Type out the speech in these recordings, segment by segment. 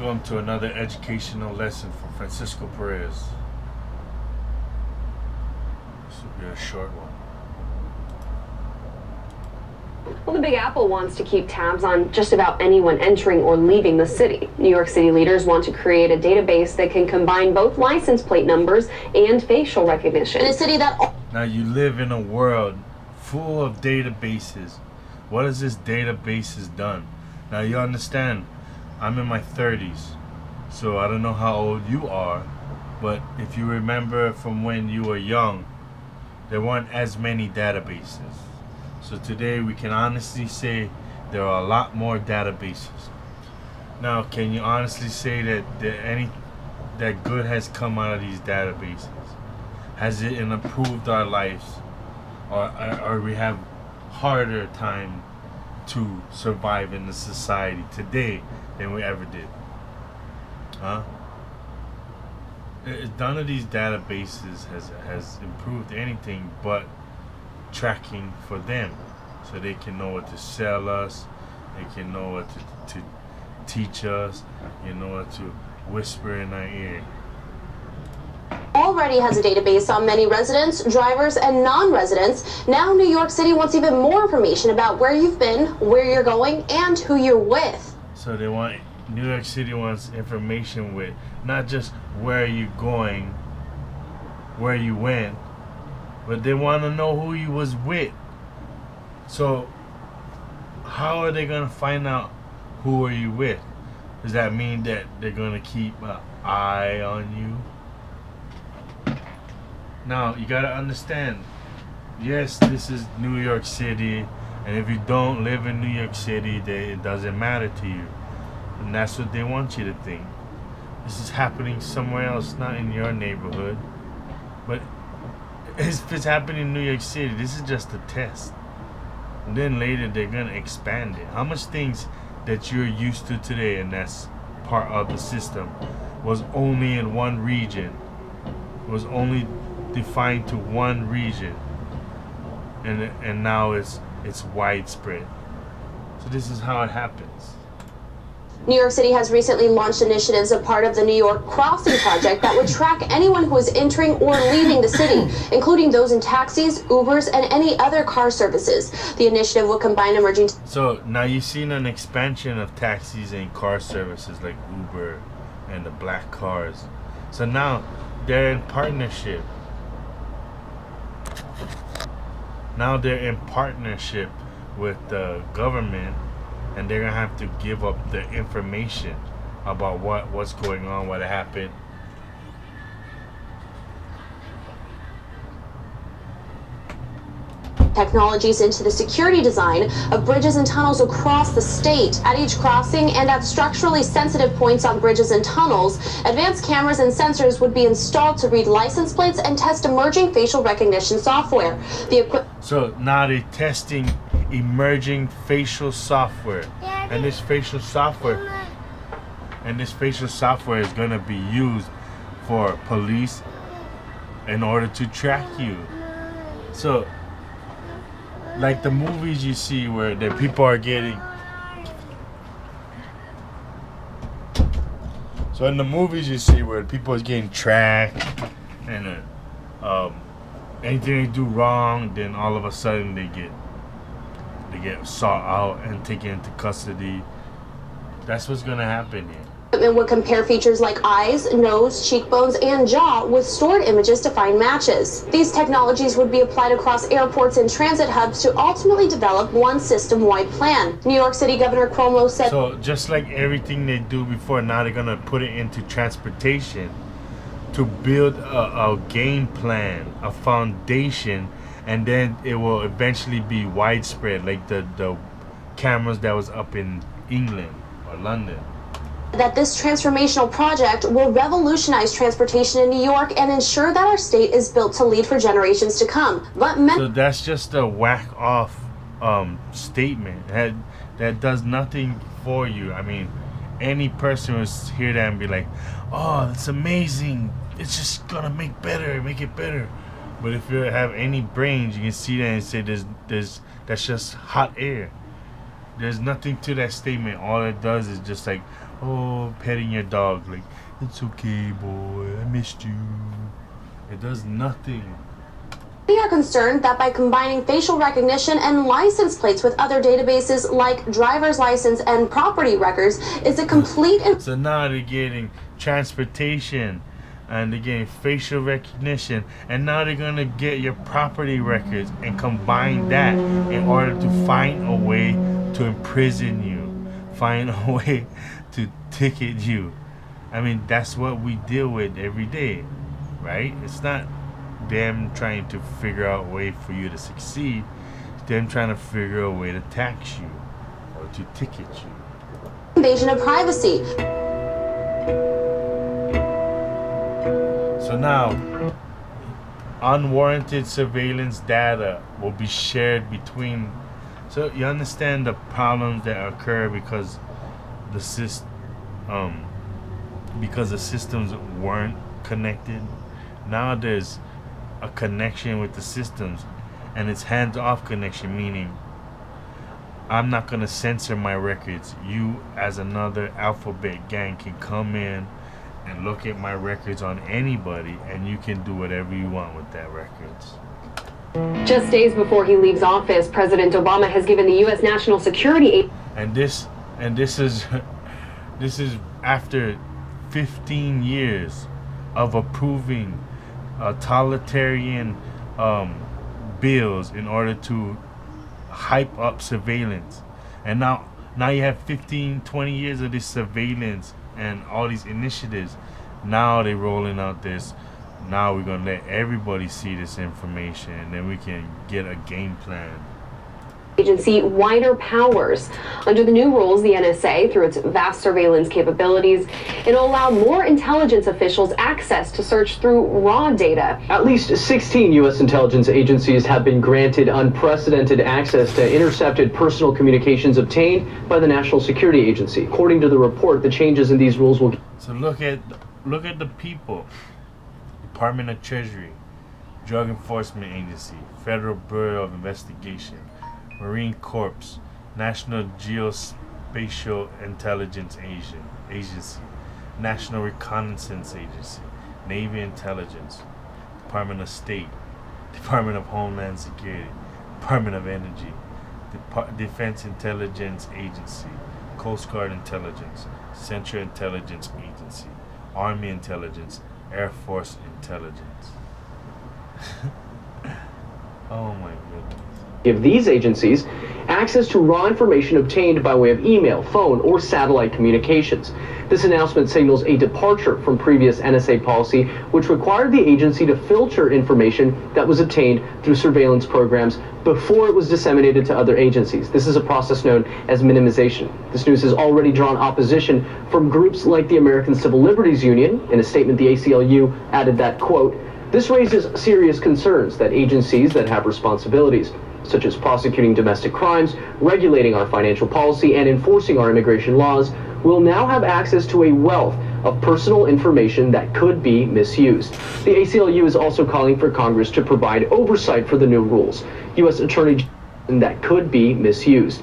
Welcome to another educational lesson from Francisco Perez. This will be a short one. Well, the Big Apple wants to keep tabs on just about anyone entering or leaving the city. New York City leaders want to create a database that can combine both license plate numbers and facial recognition. In a city that... Now you live in a world full of databases. What has this database done? Now you understand, I'm in my 30s, so I don't know how old you are, but if you remember from when you were young, there weren't as many databases. So today we can honestly say there are a lot more databases. Now, can you honestly say that good has come out of these databases? Has it improved our lives, or we have harder time to survive in the society today than we ever did? Huh? None of these databases has improved anything but tracking for them, so they can know what to sell us, they can know what to teach us, you know, what to whisper in our ear. Already has a database on many residents, drivers, and non-residents. Now New York City wants even more information about where you've been, where you're going, and who you're with. So New York City wants information with not just where you're going, where you went, but they want to know who you was with. So how are they going to find out who are you with? Does that mean that they're going to keep an eye on you? Now, you got to understand, yes, this is New York City, and if you don't live in New York City, it doesn't matter to you. And that's what they want you to think. This is happening somewhere else, not in your neighborhood. But if it's happening in New York City, this is just a test. And then later, they're going to expand it. How much things that you're used to today, and that's part of the system, was only in one region, was only defined to one region, and now it's widespread. So this is how it happens. New York City has recently launched initiatives as part of the New York Crossing Project that would track anyone who is entering or leaving the city, including those in taxis, Ubers, and any other car services. The initiative will combine emerging... So now you've seen an expansion of taxis and car services like Uber and the black cars. So now they're in partnership. Now they're in partnership with the government, and they're gonna have to give up the information about what's going on, what happened. Technologies into the security design of bridges and tunnels across the state. At each crossing and at structurally sensitive points on bridges and tunnels, advanced cameras and sensors would be installed to read license plates and test emerging facial recognition software. So now they're testing emerging facial software, and this facial software is going to be used for police in order to track you. So like the movies you see where the people are getting, so in the movies you see where people is getting tracked, and anything they do wrong, then all of a sudden they get sought out and taken into custody. That's what's gonna happen here. Equipment would compare features like eyes, nose, cheekbones, and jaw with stored images to find matches. These technologies would be applied across airports and transit hubs to ultimately develop one system-wide plan. New York City Governor Cuomo said... So just like everything they do before, now they're gonna put it into transportation to build a game plan, a foundation, and then it will eventually be widespread, like the cameras that was up in England or London. That this transformational project will revolutionize transportation in New York and ensure that our state is built to lead for generations to come. But so that's just a whack-off statement that does nothing for you. I mean, any person would hear that and be like, "Oh, that's amazing! It's just gonna make it better." But if you have any brains, you can see that and say, that's just hot air. There's nothing to that statement. All it does is just like oh, petting your dog, like, it's okay, boy, I missed you. It does nothing. We are concerned that by combining facial recognition and license plates with other databases like driver's license and property records is a complete... So now they're getting transportation, and they're getting facial recognition, and now they're gonna get your property records and combine that in order to find a way to imprison you, find a way to ticket you. I mean, that's what we deal with every day, right? It's not them trying to figure out a way for you to succeed. It's them trying to figure a way to tax you or to ticket you. Invasion of privacy. So now, unwarranted surveillance data will be shared between. So you understand the problems that occur because the systems weren't connected. Now there's a connection with the systems, and it's hands-off connection, meaning I'm not gonna censor my records. You, as another alphabet gang, can come in and look at my records on anybody, and you can do whatever you want with that records. Just days before he leaves office, President Obama has given the U.S. National Security and this is this is after 15 years of approving totalitarian bills in order to hype up surveillance. And now you have 15-20 years of this surveillance and all these initiatives. Now they're rolling out this. Now we're gonna let everybody see this information, and then we can get a game plan. Agency wider powers. Under the new rules, the NSA, through its vast surveillance capabilities, it'll allow more intelligence officials access to search through raw data. At least 16 U.S. intelligence agencies have been granted unprecedented access to intercepted personal communications obtained by the National Security Agency. According to the report, the changes in these rules will... So look at the people. Department of Treasury, Drug Enforcement Agency, Federal Bureau of Investigation, Marine Corps, National Geospatial Intelligence Agency, National Reconnaissance Agency, Navy Intelligence, Department of State, Department of Homeland Security, Department of Energy, Defense Intelligence Agency, Coast Guard Intelligence, Central Intelligence Agency, Army Intelligence, Air Force Intelligence. Oh my goodness. Give these agencies access to raw information obtained by way of email, phone, or satellite communications. This announcement signals a departure from previous NSA policy, which required the agency to filter information that was obtained through surveillance programs before it was disseminated to other agencies. This is a process known as minimization. This news has already drawn opposition from groups like the American Civil Liberties Union. In a statement, the ACLU added that, quote, "This raises serious concerns that agencies that have responsibilities such as prosecuting domestic crimes, regulating our financial policy, and enforcing our immigration laws, will now have access to a wealth of personal information that could be misused." The ACLU is also calling for Congress to provide oversight for the new rules. U.S. Attorney that could be misused.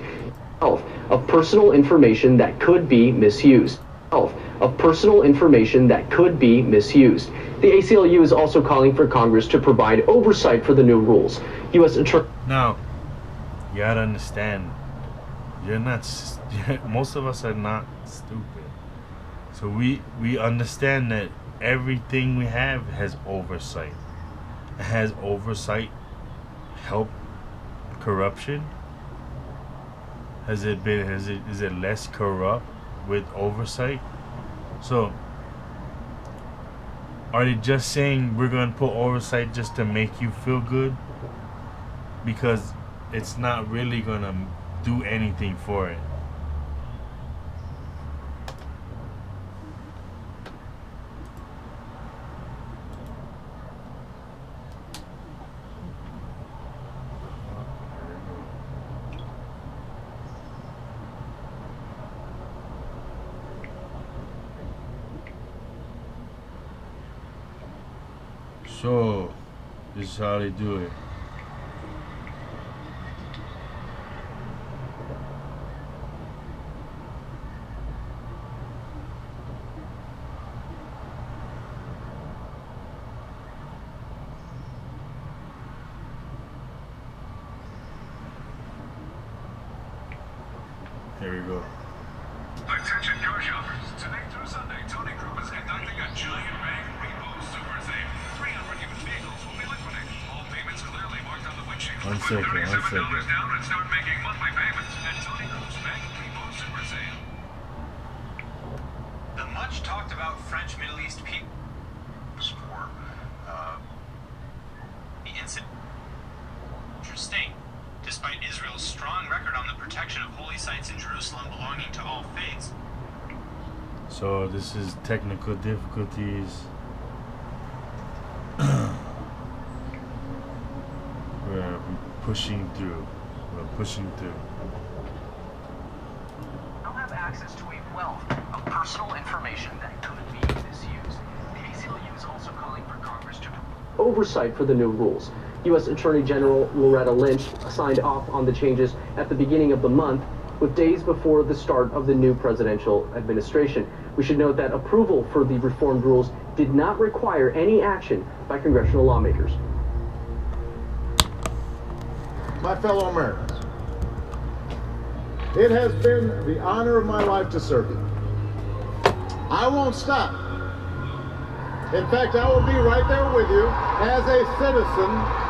Wealth of personal information that could be misused. Wealth of personal information that could be misused. The ACLU is also calling for Congress to provide oversight for the new rules. U.S. Attorney... Now, you gotta understand, most of us are not stupid. So we understand that everything we have has oversight. Has oversight helped corruption? Is it less corrupt with oversight? So are they just saying we're gonna put oversight just to make you feel good? Because it's not really gonna do anything for it. So this is how they do it. There we go. Attention car shoppers. Today through Sunday, Tony Group is conducting a giant bank repo super sale. 300 used vehicles will be liquidated. All payments clearly marked on the windshield. One second. $27 down and start making monthly payments at Tony Group's bank repo super sale. The much talked about French Middle East people for the incident. Interesting. Despite Israel's strong record on the protection of holy sites in Jerusalem belonging to all faiths. So this is technical difficulties. We're pushing through. We're pushing through. They'll have access to a wealth of personal information that could be misused. The ACLU is also calling for Congress to oversight for the new rules. U.S. Attorney General Loretta Lynch signed off on the changes at the beginning of the month, with days before the start of the new presidential administration. We should note that approval for the reformed rules did not require any action by congressional lawmakers. My fellow Americans, it has been the honor of my life to serve you. I won't stop. In fact, I will be right there with you as a citizen